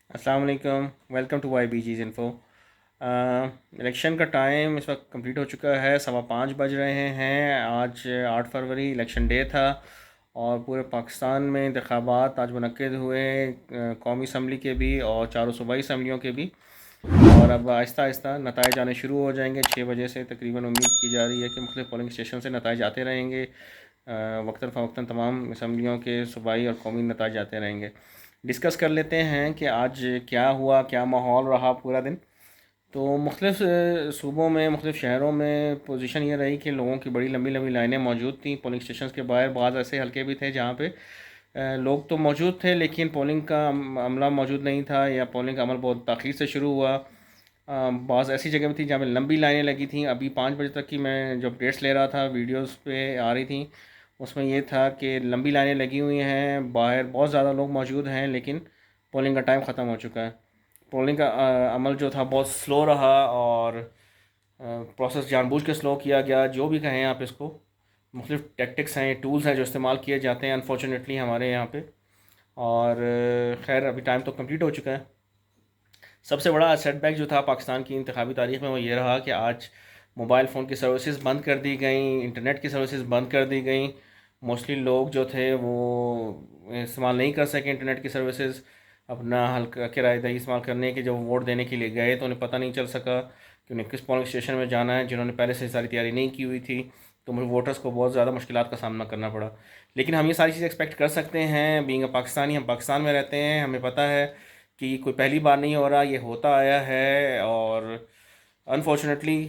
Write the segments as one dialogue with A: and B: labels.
A: السلام علیکم، welcome to Y B جیز انفو۔ الیکشن کا ٹائم اس وقت کمپلیٹ ہو چکا ہے، 5:15 بج رہے ہیں۔ آج 8 فروری الیکشن ڈے تھا اور پورے پاکستان میں انتخابات آج منعقد ہوئے، قومی اسمبلی کے بھی اور چاروں صوبائی اسمبلیوں کے بھی، اور اب آہستہ آہستہ نتائج آنے شروع ہو جائیں گے 6 بجے سے تقریباً۔ امید کی جا رہی ہے کہ مختلف پولنگ اسٹیشن سے نتائج آتے رہیں گے، وقتاً فوقتاً تمام اسمبلیوں کے صوبائی اور قومی نتائج آتے رہیں گے۔ ڈسکس کر لیتے ہیں کہ آج کیا ہوا، کیا ماحول رہا پورا دن۔ تو مختلف صوبوں میں، مختلف شہروں میں پوزیشن یہ رہی کہ لوگوں کی بڑی لمبی لمبی لائنیں موجود تھیں پولنگ اسٹیشنز کے باہر۔ بعض ایسے حلقے بھی تھے جہاں پہ لوگ تو موجود تھے لیکن پولنگ کا عملہ موجود نہیں تھا، یا پولنگ کا عمل بہت تاخیر سے شروع ہوا۔ بعض ایسی جگہ بھی تھی جہاں پہ لمبی لائنیں لگی تھیں۔ ابھی 5 بجے تک کی میں جو اپڈیٹس لے رہا تھا، ویڈیوز پہ آ رہی تھیں، اس میں یہ تھا کہ لمبی لائنیں لگی ہوئی ہیں، باہر بہت زیادہ لوگ موجود ہیں لیکن پولنگ کا ٹائم ختم ہو چکا ہے۔ پولنگ کا عمل جو تھا بہت سلو رہا، اور پروسیس جان بوجھ کے سلو کیا گیا، جو بھی کہیں آپ اس کو۔ مختلف ٹیکٹکس ہیں، ٹولز ہیں جو استعمال کیے جاتے ہیں انفارچونیٹلی ہمارے یہاں پہ، اور خیر ابھی ٹائم تو کمپلیٹ ہو چکا ہے۔ سب سے بڑا سیٹ بیک جو تھا پاکستان کی انتخابی تاریخ میں وہ یہ رہا کہ آج موبائل فون کی سروسز بند کر دی گئیں، انٹرنیٹ کی سروسز بند کر دی گئیں۔ موسٹلی لوگ جو تھے وہ استعمال نہیں کر سکے انٹرنیٹ کی سروسز، اپنا حلقہ کی رائے دہی استعمال کرنے کے۔ جب ووٹ دینے کے لیے گئے تو انہیں پتہ نہیں چل سکا کہ انہیں کس پولنگ اسٹیشن میں جانا ہے، جنہوں نے پہلے سے ساری تیاری نہیں کی ہوئی تھی، تو ووٹرز کو بہت زیادہ مشکلات کا سامنا کرنا پڑا۔ لیکن ہم یہ ساری چیزیں ایکسپیکٹ کر سکتے ہیں، بینگ اے پاکستانی، ہم پاکستان میں رہتے ہیں، ہمیں پتہ ہے کہ یہ کوئی پہلی بار نہیں ہو رہا، یہ ہوتا آیا ہے، اور انفارچونیٹلی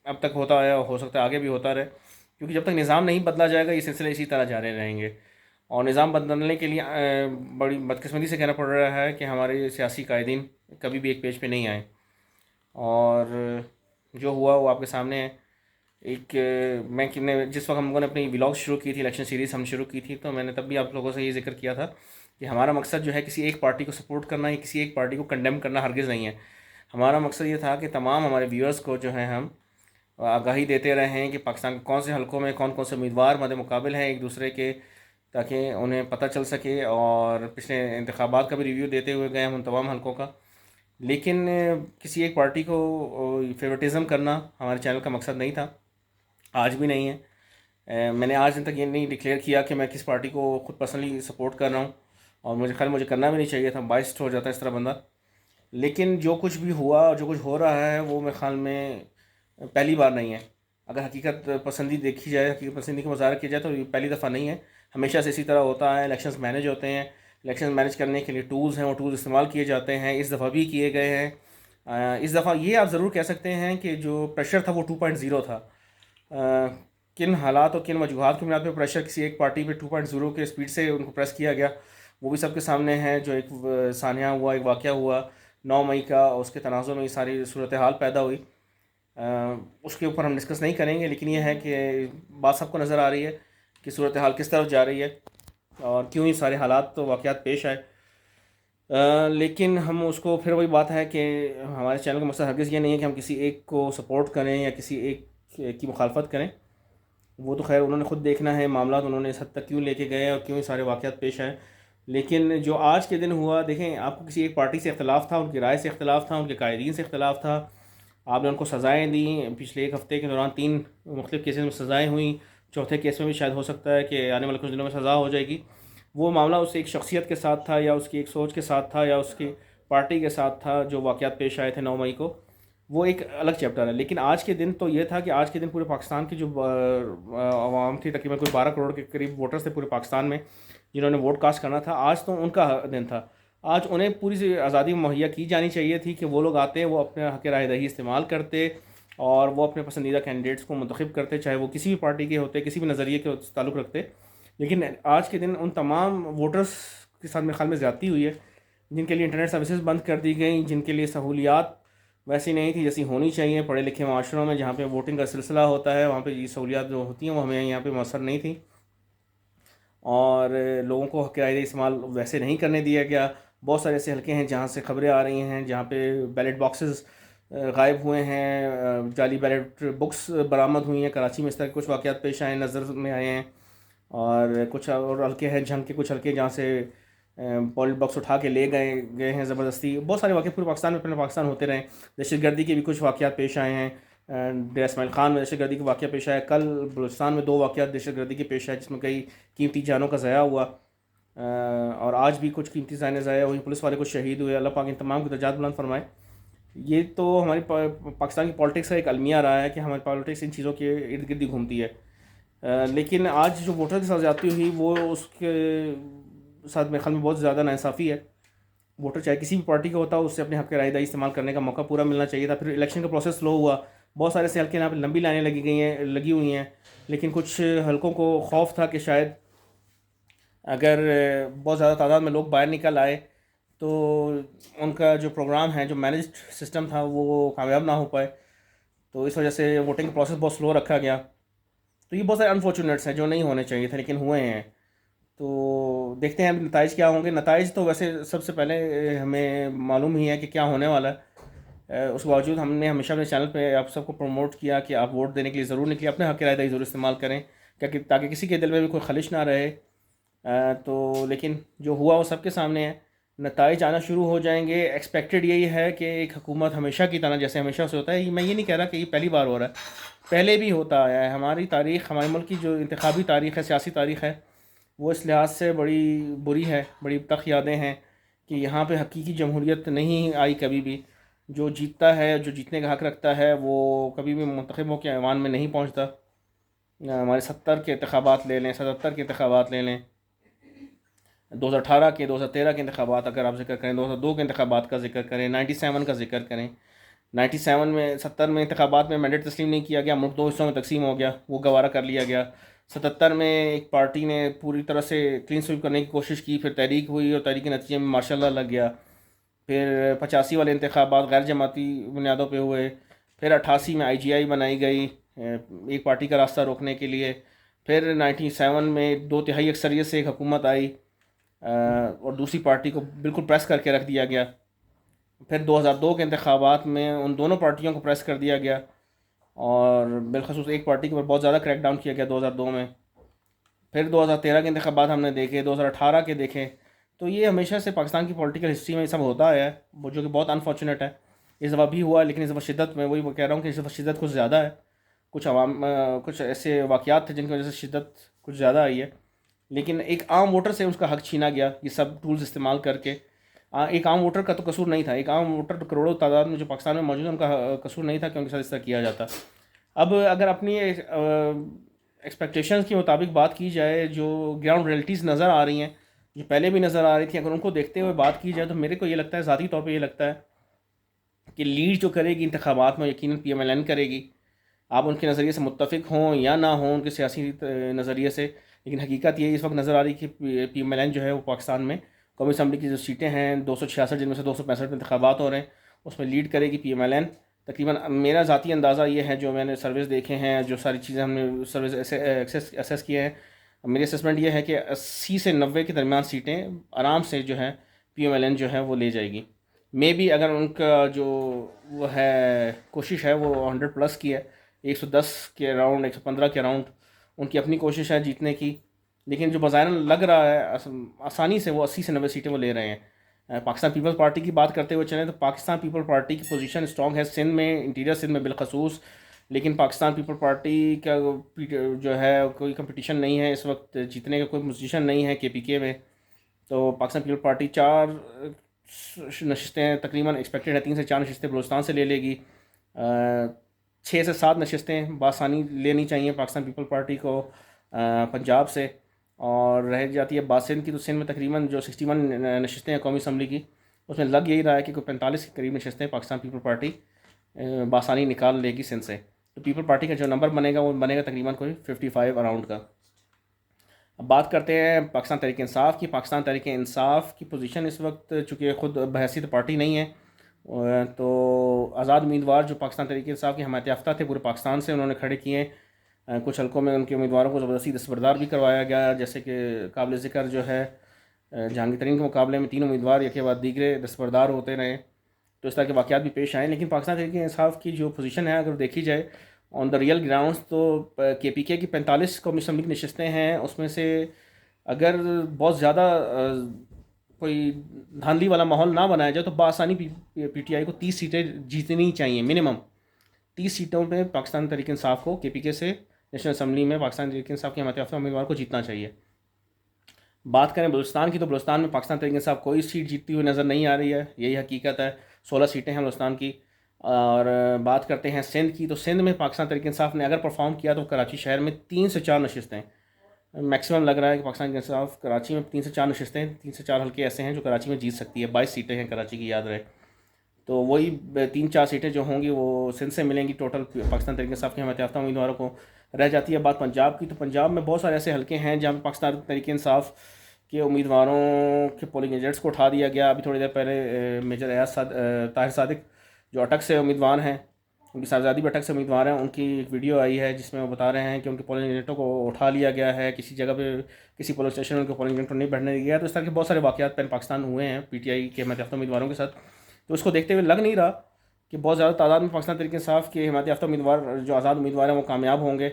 A: اب تک ہوتا آیا، ہو سکتا ہے آگے بھی ہوتا رہے، کیونکہ جب تک نظام نہیں بدلا جائے گا یہ سلسلے اسی طرح جاری رہیں گے۔ اور نظام بدلنے کے لیے بڑی بدقسمتی سے کہنا پڑ رہا ہے کہ ہمارے سیاسی قائدین کبھی بھی ایک پیج پہ نہیں آئے، اور جو ہوا وہ آپ کے سامنے ہے۔ ایک جس وقت ہم لوگوں نے اپنی ولاگ شروع کی تھی، الیکشن سیریز ہم شروع کی تھی، تو میں نے تب بھی آپ لوگوں سے یہ ذکر کیا تھا کہ ہمارا مقصد جو ہے کسی ایک پارٹی کو سپورٹ کرنا یا کسی ایک پارٹی کو کنڈیم کرنا ہرگز نہیں ہے۔ ہمارا مقصد یہ تھا کہ تمام ہمارے ویورز کو جو ہے ہم آگاہی دیتے رہیں کہ پاکستان کے کون سے حلقوں میں کون کون سے امیدوار مد مقابل ہیں ایک دوسرے کے، تاکہ انہیں پتہ چل سکے، اور پچھلے انتخابات کا بھی ریویو دیتے ہوئے گئے ہم ان تمام حلقوں کا۔ لیکن کسی ایک پارٹی کو فیورٹزم کرنا ہمارے چینل کا مقصد نہیں تھا، آج بھی نہیں ہے۔ میں نے آج تک یہ نہیں ڈکلیئر کیا کہ میں کس پارٹی کو خود پرسنلی سپورٹ کر رہا ہوں، اور مجھے خیال مجھے کرنا بھی نہیں چاہیے تھا، بائسڈ ہو جاتا ہے اس طرح بندہ۔ لیکن جو کچھ بھی ہوا اور جو کچھ ہو رہا ہے وہ میرے خیال میں پہلی بار نہیں ہے۔ اگر حقیقت پسندی دیکھی جائے، حقیقت پسندی کا مظاہرہ کیا جائے تو یہ پہلی دفعہ نہیں ہے، ہمیشہ سے اسی طرح ہوتا ہے۔ الیکشنز مینج ہوتے ہیں، الیکشن مینج کرنے کے لیے ٹولز ہیں، وہ ٹولز استعمال کیے جاتے ہیں، اس دفعہ بھی کیے گئے ہیں۔ اس دفعہ یہ آپ ضرور کہہ سکتے ہیں کہ جو پریشر تھا وہ 2.0 تھا۔ کن حالات اور کن وجوہات کی بنیاد پہ پریشر کسی ایک پارٹی پہ 2.0 کے اسپیڈ سے ان کو پریس کیا گیا، وہ بھی سب کے سامنے ہے۔ جو ایک سانحہ ہوا، ایک واقعہ ہوا 9 مئی کا، اس کے تناظر میں یہ ساری صورتحال پیدا ہوئی، اس کے اوپر ہم ڈسکس نہیں کریں گے، لیکن یہ ہے کہ بات سب کو نظر آ رہی ہے کہ صورتحال کس طرف جا رہی ہے اور کیوں یہ سارے حالات تو واقعات پیش آئے۔ لیکن ہم اس کو پھر وہی بات ہے کہ ہمارے چینل کا مقصد ہرگز یہ نہیں ہے کہ ہم کسی ایک کو سپورٹ کریں یا کسی ایک کی مخالفت کریں، وہ تو خیر انہوں نے خود دیکھنا ہے معاملات انہوں نے اس حد تک کیوں لے کے گئے اور کیوں یہ سارے واقعات پیش آئے۔ لیکن جو آج کے دن ہوا، دیکھیں آپ کو کسی ایک پارٹی سے اختلاف تھا، ان کی رائے سے اختلاف تھا، ان کے قائدین سے اختلاف تھا، آپ نے ان کو سزائیں دیں، پچھلے ایک ہفتے کے دوران 3 مختلف کیسز میں سزائیں ہوئیں، چوتھے کیس میں بھی شاید ہو سکتا ہے کہ آنے والے کچھ دنوں میں سزا ہو جائے گی۔ وہ معاملہ اس ایک شخصیت کے ساتھ تھا، یا اس کی ایک سوچ کے ساتھ تھا، یا اس کی پارٹی کے ساتھ تھا، جو واقعات پیش آئے تھے 9 مئی کو، وہ ایک الگ چیپٹر ہے۔ لیکن آج کے دن تو یہ تھا کہ آج کے دن پورے پاکستان کی جو عوام تھی، تقریباً کوئی 12 کروڑ کے قریب ووٹرز تھے پورے پاکستان میں جنہوں نے ووٹ کاسٹ کرنا تھا، آج تو ان کا دن تھا۔ آج انہیں پوری سی آزادی مہیا کی جانی چاہیے تھی کہ وہ لوگ آتے، وہ اپنے حق رائے دہی استعمال کرتے، اور وہ اپنے پسندیدہ کینڈیڈیٹس کو منتخب کرتے، چاہے وہ کسی بھی پارٹی کے ہوتے، کسی بھی نظریے کے تعلق رکھتے۔ لیکن آج کے دن ان تمام ووٹرز کے ساتھ میرے خیال میں زیادتی ہوئی ہے، جن کے لیے انٹرنیٹ سروسز بند کر دی گئیں، جن کے لیے سہولیات ویسی نہیں تھی جیسی ہونی چاہیے۔ پڑھے لکھے معاشروں میں جہاں پہ ووٹنگ کا سلسلہ ہوتا ہے، وہاں پہ یہ سہولیات جو ہوتی ہیں وہ ہمیں یہاں پہ میسر نہیں تھیں، اور لوگوں کو حق رائے استعمال ویسے نہیں کرنے دیا گیا۔ بہت سارے ایسے حلقے ہیں جہاں سے خبریں آ رہی ہیں جہاں پہ بیلٹ باکسز غائب ہوئے ہیں، جعلی بیلٹ بکس برآمد ہوئی ہیں، کراچی میں اس طرح کے کچھ واقعات پیش آئے، نظر میں آئے ہیں، اور کچھ اور حلقے ہیں جھنگ کے کچھ حلقے جہاں سے پولیٹ باکس اٹھا کے لے گئے ہیں زبردستی. بہت سارے واقعات پورے پاکستان میں پہلے پاکستان ہوتے رہے. دہشت گردی کے بھی کچھ واقعات پیش آئے ہیں. ڈیرہ اسماعیل خان میں دہشت گردی کا واقعہ پیش آیا. کل بلوچستان میں 2 واقعات دہشت گردی کے پیش آئے جس میں کئی قیمتی جانوں کا ضیاع ہوا, اور آج بھی کچھ قیمتی جانیں ضائع ہوئی, پولیس والے کچھ شہید ہوئے. اللہ پاک ان تمام کی درجات بلند فرمائے. یہ تو ہماری پاکستان کی پالیٹکس کا ایک المیہ رہا ہے کہ ہماری پالیٹکس ان چیزوں کے ارد گرد ہی گھومتی ہے. لیکن آج جو ووٹر کی ساتھ زیادتی ہوئی وہ اس کے ساتھ میرے خیال میں بہت زیادہ ناانصافی ہے. ووٹر چاہے کسی بھی پارٹی کا ہوتا ہے اس سے اپنے حق رائے دہی استعمال کرنے کا موقع پورا ملنا چاہیے تھا. پھر الیکشن کا پروسیس سلو ہوا, بہت سارے سے حلقے یہاں پہ لمبی لائنیں لگی ہوئی ہیں, لیکن کچھ حلقوں کو خوف تھا کہ شاید اگر بہت زیادہ تعداد میں لوگ باہر نکل آئے تو ان کا جو پروگرام ہے, جو مینجڈ سسٹم تھا, وہ کامیاب نہ ہو پائے. تو اس وجہ سے ووٹنگ کا پروسیس بہت سلو رکھا گیا. تو یہ بہت سارے انفارچونیٹس ہیں جو نہیں ہونے چاہیے تھے لیکن ہوئے ہیں. تو دیکھتے ہیں اب نتائج کیا ہوں گے. نتائج تو ویسے سب سے پہلے ہمیں معلوم ہی ہے کہ کیا ہونے والا ہے. اس کے باوجود ہم نے ہمیشہ اپنے چینل پہ آپ سب کو پروموٹ کیا کہ آپ ووٹ دینے کے لیے ضرور نکلیے, اپنے حق رائے دہی ضرور استعمال کریں تاکہ کسی کے دل میں بھی کوئی خلش نہ رہے. تو لیکن جو ہوا وہ سب کے سامنے ہے. نتائج آنا شروع ہو جائیں گے. ایکسپیکٹڈ یہی ہے کہ ایک حکومت ہمیشہ کی طرح, جیسے ہمیشہ سے ہوتا ہے, میں یہ نہیں کہہ رہا کہ یہ پہلی بار ہو رہا ہے, پہلے بھی ہوتا آیا ہے. ہماری تاریخ, ہمارے ملک کی جو انتخابی تاریخ ہے, سیاسی تاریخ ہے, وہ اس لحاظ سے بڑی بری ہے, بڑی تلخ یادیں ہیں کہ یہاں پہ حقیقی جمہوریت نہیں آئی کبھی بھی. جو جیتتا ہے, جو جیتنے کا حق رکھتا ہے, وہ کبھی بھی منتخبوں کے ایوان میں نہیں پہنچتا. ہمارے 70 کے انتخابات لے لیں, 77 کے انتخابات لے لیں, 2018 کے, 2013 کے انتخابات اگر آپ ذکر کریں, 2002 کے انتخابات کا ذکر کریں, 97 کا ذکر کریں. 97 میں 70 میں انتخابات میں مینڈیٹ تسلیم نہیں کیا گیا, ملک 2 حصوں میں تقسیم ہو گیا, وہ گوارا کر لیا گیا. 77 میں ایک پارٹی نے پوری طرح سے کلین سویپ کرنے کی کوشش کی, پھر تحریک ہوئی اور تحریک کے نتیجے میں ماشاء اللہ لگ گیا. پھر 85 والے انتخابات غیر جماعتی بنیادوں پہ ہوئے. پھر 88 میں IGI بنائی گئی ایک پارٹی کا راستہ روکنے کے لیے. پھر 97 میں 2/3 اکثریت سے ایک حکومت آئی اور دوسری پارٹی کو بالکل پریس کر کے رکھ دیا گیا. پھر 2002 کے انتخابات میں ان دونوں پارٹیوں کو پریس کر دیا گیا اور بالخصوص ایک پارٹی کے اوپر بہت زیادہ کریک ڈاؤن کیا گیا 2002 میں. پھر 2013 کے انتخابات ہم نے دیکھے, 2018 کے دیکھے. تو یہ ہمیشہ سے پاکستان کی پولیٹیکل ہسٹری میں یہ سب ہوتا آیا ہے, وہ جو کہ بہت انفارچونیٹ ہے. اس دفعہ بھی ہوا, لیکن اس دفعہ شدت میں, وہی کہہ رہا ہوں کہ اس دفعہ شدت کچھ زیادہ ہے. کچھ ایسے واقعات تھے جن کی وجہ سے شدت کچھ زیادہ آئی ہے, لیکن ایک عام ووٹر سے اس کا حق چھینا گیا یہ سب ٹولز استعمال کر کے. ایک عام ووٹر کا تو قصور نہیں تھا, ایک عام ووٹر کروڑوں تعداد میں جو پاکستان میں موجود ہے ان کا قصور نہیں تھا کہ ان کے ساتھ اس طرح کیا جاتا. اب اگر اپنی ایکسپیکٹیشنز کے مطابق بات کی جائے, جو گراؤنڈ ریئلٹیز نظر آ رہی ہیں, جو پہلے بھی نظر آ رہی تھی, اگر ان کو دیکھتے ہوئے بات کی جائے تو میرے کو یہ لگتا ہے, ذاتی طور پہ یہ لگتا ہے کہ لیڈ جو کرے گی انتخابات میں یقیناً PMLN کرے گی. آپ ان کے نظریے سے متفق ہوں یا نہ ہوں, ان کے سیاسی نظریے سے, لیکن حقیقت یہ اس وقت نظر آ رہی کہ PMLN جو ہے وہ پاکستان میں قومی اسمبلی کی جو سیٹیں ہیں 266 جن میں سے 265 میں انتخابات ہو رہے ہیں, اس میں لیڈ کرے گی PMLN. تقریباً میرا ذاتی اندازہ یہ ہے, جو میں نے سرویز دیکھے ہیں, جو ساری چیزیں ہم نے سرویز ایسیس کیے ہیں, میری اسسمنٹ یہ ہے کہ 80 سے 90 کے درمیان سیٹیں آرام سے جو ہے PMLN جو ہے وہ لے جائے گی. مے بی اگر ان کا جو وہ ہے کوشش ہے وہ 100+ کی ہے, 110 کے اراؤنڈ, 115 کے اراؤنڈ ان کی اپنی کوشش ہے جیتنے کی, لیکن جو بظاہر لگ رہا ہے آسانی سے وہ 80 سے 90 سیٹیں وہ لے رہے ہیں. پاکستان پیپلز پارٹی کی بات کرتے ہوئے چلیں تو پاکستان پیپل پارٹی کی پوزیشن اسٹرانگ ہے سندھ میں, انٹیریئر سندھ میں بالخصوص, لیکن پاکستان پیپل پارٹی کا جو ہے کوئی کمپٹیشن نہیں ہے اس وقت, جیتنے کا کوئی پوزیشن نہیں ہے KPK میں. تو پاکستان پیپل پارٹی 4 نشستیں تقریباً ایکسپیکٹڈ ہے, 3 سے 4 نشستیں بلوچستان سے لے لے گی, 6 سے 7 نشستیں بآسانی لینی چاہیے پاکستان پیپل پارٹی کو پنجاب سے, اور رہ جاتی ہے بات سندھ کی, تو سندھ میں تقریباً جو 61 نشستیں ہیں قومی اسمبلی کی, اس میں لگ یہی رہا ہے کہ کوئی 45 کے قریب نشستیں پاکستان پیپل پارٹی بآسانی نکال لے گی سندھ سے. تو پیپل پارٹی کا جو نمبر بنے گا وہ بنے گا تقریباً کوئی 55 اراؤنڈ کا. اب بات کرتے ہیں پاکستان تحریک انصاف کی. پاکستان تحریک انصاف کی پوزیشن اس وقت چونکہ خود بحیثیت پارٹی نہیں ہے, تو آزاد امیدوار جو پاکستان تحریک انصاف کی حمایت یافتہ تھے پورے پاکستان سے, انہوں نے کھڑے کیے. کچھ حلقوں میں ان کے امیدواروں کو زبردستی دستبردار بھی کروایا گیا, جیسے کہ قابل ذکر جو ہے جہانگیر ترین کے مقابلے میں 3 امیدوار یکے بعد دیگرے دستبردار ہوتے رہے. تو اس طرح کے واقعات بھی پیش آئے, لیکن پاکستان تحریک انصاف کی جو پوزیشن ہے اگر دیکھی جائے آن دا ریئل گراؤنڈس, تو KPK کی 45 قومی اسمبلی کی نشستیں ہیں, اس میں سے اگر بہت زیادہ کوئی دھاندلی والا ماحول نہ بنایا جائے تو بآسانی پی ٹی آئی کو 30 سیٹیں جیتنی چاہیے منیمم. 30 سیٹوں پہ پاکستان تحریک انصاف کو کے پی کے سے نیشنل اسمبلی میں پاکستان تحریک انصاف کے حمایت یافتہ امیدوار کو جیتنا چاہیے. بات کریں بلوچستان کی تو بلوچستان میں پاکستان تحریک انصاف کوئی سیٹ جیتتی ہوئی نظر نہیں آ رہی ہے, یہی حقیقت ہے. 16 سیٹیں ہیں بلوچستان کی. اور بات کرتے ہیں سندھ کی تو سندھ میں پاکستان تحریک انصاف نے اگر پرفارم کیا تو کراچی شہر میں 3 سے 4 نشستیں میکسیمم لگ رہا ہے کہ پاکستان تحریک انصاف کراچی میں 3 سے 4 نشستیں 3 سے 4 حلقے ایسے ہیں جو کراچی میں جیت سکتی ہے. 22 سیٹیں ہیں کراچی کی, یاد رہے. تو وہی 3-4 سیٹیں جو ہوں گی وہ سندھ سے ملیں گی. ٹوٹل پاکستان تحریک انصاف کے حمایت یافتہ امیدواروں کو رہ جاتی ہے. بات پنجاب کی تو پنجاب میں بہت سارے ایسے حلقے ہیں جہاں پہ پاکستان تحریک انصاف کے امیدواروں کے پولنگ ایجنٹس کو اٹھا دیا گیا. ابھی تھوڑی دیر پہلے میجر ایاز طاہر صادق جو اٹک سے امیدوار ہیں, ان کی صاحبزادی بھی اٹک سے امیدوار ہیں, ان کی ایک ویڈیو آئی ہے جس میں وہ بتا رہے ہیں کہ ان کے پولنگ ایجنٹوں کو اٹھا لیا گیا ہے, کسی جگہ پہ کسی پولنگ اسٹیشن میں ان کے پولنگ ایجنٹ کو نہیں بیٹھنے دیا گیا. تو اس طرح کے بہت سارے واقعات پین پاکستان ہوئے ہیں پی ٹی آئی کے حمایت یافتہ امیدواروں کے ساتھ. تو اس کو دیکھتے ہوئے لگ نہیں رہا کہ بہت زیادہ تعداد میں پاکستان تحریک انصاف کے حمایت یافتہ امیدوار جو آزاد امیدوار ہیں وہ کامیاب ہوں گے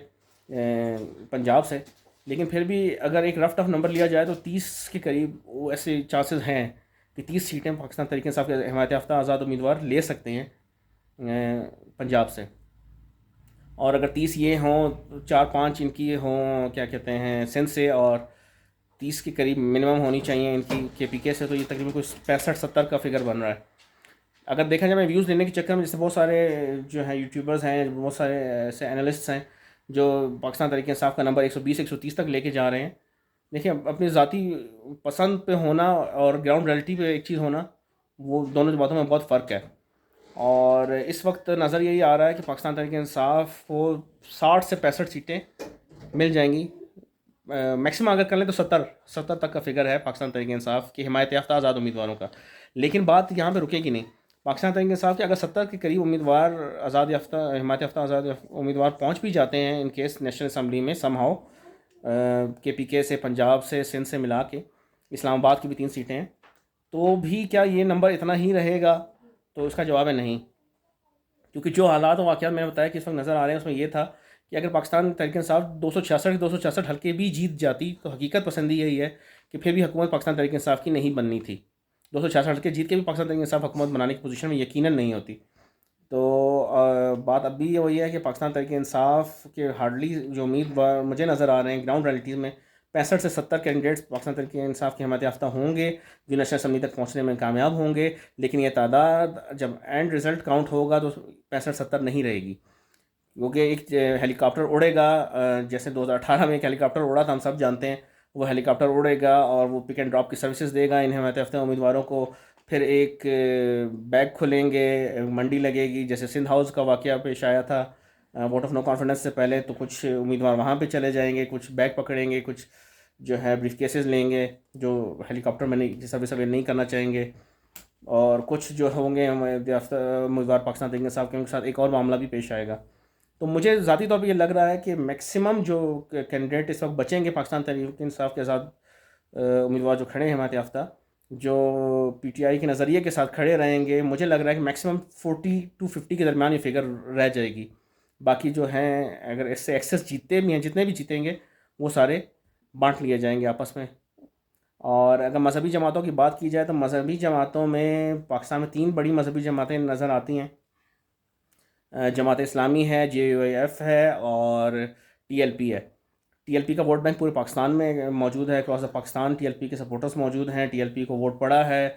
A: پنجاب سے. لیکن پھر بھی اگر ایک رف ٹف نمبر لیا جائے تو 30 کے قریب وہ ایسے چانسز ہیں کہ 30 سیٹیں پاکستان تحریک انصاف کے حمایت یافتہ آزاد امیدوار لے سکتے ہیں پنجاب سے. اور اگر 30 یہ ہوں 4-5 ان کی ہوں کیا کہتے ہیں سندھ سے, اور 30 کے قریب منیمم ہونی چاہیے ان کی کے پی کے سے, تو یہ تقریباً کوئی 65-70 کا فگر بن رہا ہے. اگر دیکھا جائے میں ویوز لینے کے چکر میں جیسے بہت سارے جو ہیں یوٹیوبرز ہیں, بہت سارے ایسے انالسٹس ہیں جو پاکستان تحریک انصاف کا نمبر 120-130 تک لے کے جا رہے ہیں. دیکھیں اپنی ذاتی پسند پہ ہونا اور گراؤنڈ ریئلٹی پہ ایک چیز ہونا, وہ دونوں باتوں میں بہت فرق ہے. اور اس وقت نظر یہی آ رہا ہے کہ پاکستان تحریک انصاف کو 60 سے 65 سیٹیں مل جائیں گی میکسیمم. اگر کر لیں تو 70 تک کا فگر ہے پاکستان تحریک انصاف کی حمایت یافتہ آزاد امیدواروں کا. لیکن بات یہاں پہ رکے گی نہیں. پاکستان تحریک انصاف کے اگر 70 کے قریب امیدوار آزاد یافتہ حمایت یافتہ آزاد امیدوار پہنچ بھی جاتے ہیں ان کیس نیشنل اسمبلی میں سم ہاؤ کے پی کے سے, پنجاب سے, سندھ سے ملا کے, اسلام آباد کی بھی 3 سیٹیں ہیں, تو بھی کیا یہ نمبر اتنا ہی رہے گا؟ تو اس کا جواب ہے نہیں. کیونکہ جو حالات و واقعات میں نے بتایا کہ اس وقت نظر آ رہے ہیں اس میں یہ تھا کہ اگر پاکستان تحریک انصاف 266 حلقے بھی جیت جاتی تو حقیقت پسندی یہی ہے کہ پھر بھی حکومت پاکستان تحریک انصاف کی نہیں بننی تھی. 266 حلقے جیت کے بھی پاکستان تحریک انصاف حکومت بنانے کی پوزیشن میں یقیناً نہیں ہوتی. تو بات اب بھی وہی ہے کہ پاکستان تحریک انصاف کے ہارڈلی جو امیدوار مجھے نظر آ رہے ہیں گراؤنڈ ریئلٹیز میں 65 سے 70 کینڈیڈیٹس پاکستان تحریک انصاف کی حمایت یافتہ ہوں گے جو نیشنل اسمبلی تک پہنچنے میں کامیاب ہوں گے. لیکن یہ تعداد جب اینڈ رزلٹ کاؤنٹ ہوگا تو 65-70 نہیں رہے گی, کیونکہ ایک ہیلی کاپٹر اڑے گا جیسے 2018 میں ایک ہیلی کاپٹر اڑا تھا, ہم سب جانتے ہیں. وہ ہیلی کاپٹر اڑے گا اور وہ پک اینڈ ڈراپ کی سروسز دے گا ان حمایت یافتہ امیدواروں کو. پھر ایک بیگ کھلیں گے, منڈی لگے گی, جیسے سندھ ہاؤس کا واقعہ پیش آیا تھا ووٹ آف نو کانفیڈنس سے پہلے. تو کچھ امیدوار وہاں پہ چلے جائیں گے, کچھ بیگ پکڑیں گے, کچھ جو ہے بریف کیسز لیں گے جو ہیلی کاپٹر میں نہیں سروس اویل نہیں کرنا چاہیں گے, اور کچھ جو ہوں گے امیدوار پاکستان تحریک انصاف کے ساتھ ایک اور معاملہ بھی پیش آئے گا. تو مجھے ذاتی طور پہ یہ لگ رہا ہے کہ میکسیمم جو کینڈیڈیٹ اس وقت بچیں گے پاکستان تحریک انصاف کے آزاد امیدوار جو کھڑے ہیں حمایت یافتہ, جو پی ٹی آئی کے نظریے کے ساتھ کھڑے رہیں گے, مجھے لگ رہا ہے کہ میکسیمم 40-50 کے درمیان یہ فگر رہ جائے گی. باقی جو ہیں اگر اس سے ایکسس جیتتے بھی ہیں, جتنے بھی جیتیں گے وہ سارے بانٹ لیے جائیں گے آپس میں. اور اگر مذہبی جماعتوں کی بات کی جائے تو مذہبی جماعتوں میں پاکستان میں 3 بڑی مذہبی جماعتیں نظر آتی ہیں. جماعت اسلامی ہے, JUIF ہے, اور TLP ہے. TLP کا ووٹ بینک پورے پاکستان میں موجود ہے, اکراس دا پاکستان TLP کے سپورٹرز موجود ہیں. TLP کو ووٹ پڑا ہے,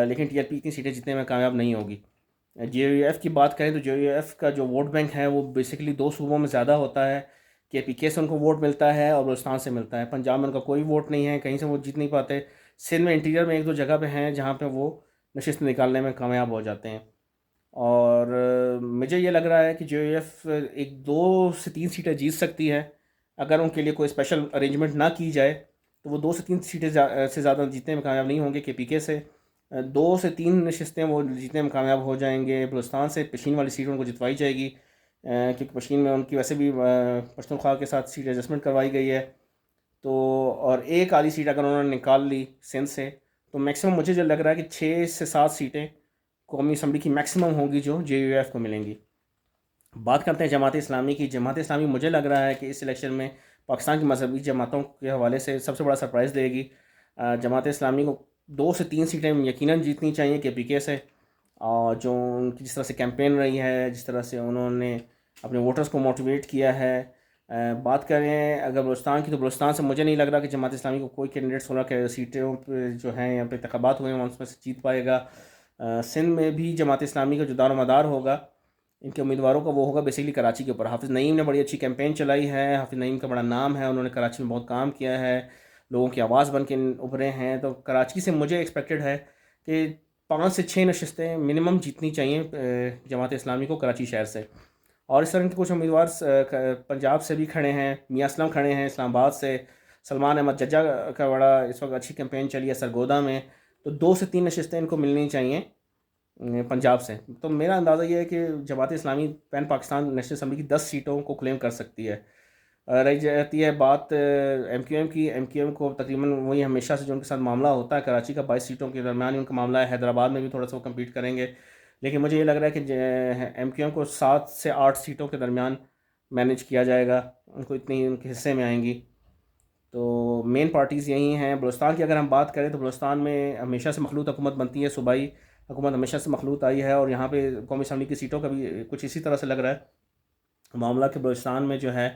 A: لیکن TLP اتنی سیٹیں جتنے میں کامیاب نہیں ہوگی. JUIF کی بات کریں تو JUIF کا جو ووٹ بینک ہے وہ بیسیکلی 2 صوبوں میں زیادہ ہوتا ہے. KPK سے ان کو ووٹ ملتا ہے اور بلوچستان سے ملتا ہے. پنجاب میں ان کا کوئی ووٹ نہیں ہے, کہیں سے وہ جیت نہیں پاتے. سندھ میں انٹیریئر میں 1-2 جگہ پہ ہیں جہاں پہ وہ نشست نکالنے میں کامیاب ہو جاتے ہیں. اور مجھے یہ لگ رہا ہے کہ JUIF 2 سے 3 سیٹیں جیت سکتی ہے اگر ان کے لیے کوئی اسپیشل ارینجمنٹ نہ کی جائے. تو وہ 2 سے 3 سیٹیں سے زیادہ جیتنے میں کامیاب نہیں ہوں گے. KPK سے 2 سے 3 نشستیں وہ جیتنے میں کامیاب ہو جائیں گے. بلوچستان سے پشین والی سیٹ ان کو جتوائی جائے گی, کیونکہ پشین میں ان کی ویسے بھی پشتونخوا کے ساتھ سیٹ ایڈجسٹمنٹ کروائی گئی ہے. تو اور ایک آدھی سیٹ اگر انہوں نے نکال لی سندھ سے تو میکسیمم مجھے جو لگ رہا ہے کہ 6 سے 7 سیٹیں قومی اسمبلی کی میکسیمم ہوں گی جو JUIF کو ملیں گی. بات کرتے ہیں جماعت اسلامی کی. جماعت اسلامی مجھے لگ رہا ہے کہ اس الیکشن میں پاکستان کی مذہبی جماعتوں کے حوالے سے سب سے بڑا سرپرائز دے گی. جماعت اسلامی کو 2 سے 3 سیٹیں یقیناً جیتنی چاہیے کے پی کے سے، اور جو ان کی جس طرح سے کیمپین رہی ہے، جس طرح سے انہوں نے اپنے ووٹرز کو موٹیویٹ کیا ہے۔ بات کریں اگر بلوچستان کی، تو بلوچستان سے مجھے نہیں لگ رہا کہ جماعت اسلامی کو کوئی کینڈیڈیٹ 16 کے سیٹوں پہ جو ہیں یہاں پہ انتخابات ہوئے ہیں اس میں سے جیت پائے گا۔ سندھ میں بھی جماعت اسلامی کا جو دار و مدار ہوگا ان کے امیدواروں کا، وہ ہوگا بیسیکلی کراچی کے اوپر۔ حافظ نعیم نے بڑی اچھی کیمپین چلائی ہے، حافظ نعیم کا بڑا نام ہے، انہوں نے کراچی میں بہت کام کیا ہے، لوگوں کی آواز بن کے ابھرے ہیں۔ تو کراچی سے مجھے ایکسپیکٹڈ ہے کہ 5 سے 6 نشستیں منیمم جیتنی چاہیے جماعت اسلامی کو کراچی شہر سے۔ اور اس طرح کے کچھ امیدوار پنجاب سے بھی کھڑے ہیں، میاں اسلم کھڑے ہیں اسلام آباد سے، سلمان احمد ججا کا بڑا اس وقت اچھی کیمپین چلی ہے سرگودا میں۔ تو 2 سے 3 نشستیں ان کو ملنی چاہیے پنجاب سے۔ تو میرا اندازہ یہ ہے کہ Jamaat Islami pain Pakistan national assembly کی 10 سیٹوں کو کلیم کر سکتی ہے۔ رہی جاتی ہے بات ایم کیو ایم کی، ایم کیو ایم کو تقریباً وہی ہمیشہ سے جو ان کے ساتھ معاملہ ہوتا ہے، کراچی کا 22 سیٹوں کے درمیان ان کا معاملہ ہے، حیدرآباد میں بھی تھوڑا سا وہ کمپیٹ کریں گے، لیکن مجھے یہ لگ رہا ہے کہ ایم کیو ایم کو 7 سے 8 سیٹوں کے درمیان مینیج کیا جائے گا، ان کو اتنی ان کے حصے میں آئیں گی۔ تو مین پارٹیز یہی ہیں۔ بلوچستان کی اگر ہم بات کریں تو بلوچستان میں ہمیشہ سے مخلوط حکومت بنتی ہے، صوبائی حکومت ہمیشہ سے مخلوط آئی ہے، اور یہاں پہ قومی اسمبلی کی سیٹوں کا بھی کچھ اسی طرح سے لگ رہا ہے معاملہ کہ بلوچستان میں جو ہے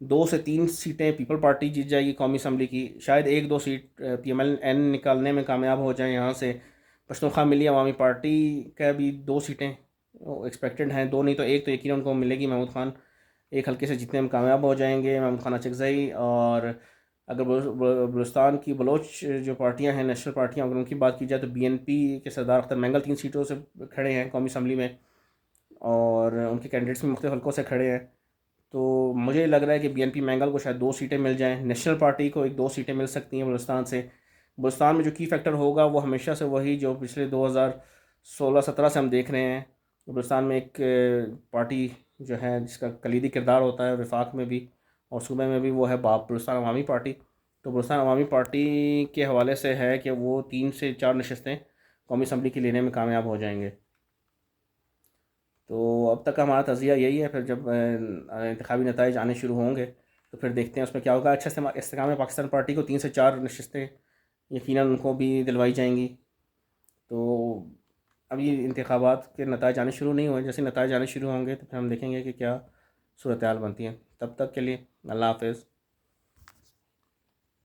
A: 2 سے 3 سیٹیں پیپل پارٹی جیت جائے گی قومی اسمبلی کی، شاید 1-2 seat P M L N نکالنے میں کامیاب ہو جائیں یہاں سے۔ پشتونخوا ملی عوامی پارٹی کا بھی 2 سیٹیں ایکسپیکٹڈ ہیں، 2 نہیں تو 1 تو یقیناً ان کو ملے گی، محمود خان ایک حلقے سے جتنے میں کامیاب ہو جائیں گے، محمود خان اچکزئی۔ اور اگر بلوچستان کی بلوچ جو پارٹیاں ہیں نیشنل پارٹیاں، اگر ان کی بات کی جائے تو بی این پی کے سردار اختر مینگل 3 سیٹوں سے کھڑے ہیں قومی اسمبلی میں، اور ان کے کینڈیڈیٹس بھی مختلف حلقوں سے کھڑے ہیں۔ تو مجھے لگ رہا ہے کہ بی این پی مینگل کو شاید 2 سیٹیں مل جائیں، نیشنل پارٹی کو 1-2 سیٹیں مل سکتی ہیں بلوچستان سے۔ بلوچستان میں جو کی فیکٹر ہوگا وہ ہمیشہ سے وہی جو پچھلے 2016-17 سے ہم دیکھ رہے ہیں، بلوچستان میں ایک پارٹی جو ہے جس کا کلیدی کردار ہوتا ہے وفاق میں بھی اور صوبے میں بھی، وہ ہے باپ بلوچستان عوامی پارٹی۔ تو بلوچستان عوامی پارٹی کے حوالے سے ہے کہ وہ 3 سے 4 نشستیں قومی اسمبلی کی لینے میں کامیاب ہو جائیں گے۔ تو اب تک کا ہمارا تجزیہ یہی ہے، پھر جب انتخابی نتائج آنے شروع ہوں گے تو پھر دیکھتے ہیں اس میں کیا ہوگا۔ اچھا استحکام پاکستان پارٹی کو 3 سے 4 نشستیں یقیناً ان کو بھی دلوائی جائیں گی۔ تو ابھی انتخابات کے نتائج آنے شروع نہیں ہوئے، جیسے نتائج آنے شروع ہوں گے تو پھر ہم دیکھیں گے کہ کیا صورتحال بنتی ہے۔ تب تک کے لیے اللہ حافظ۔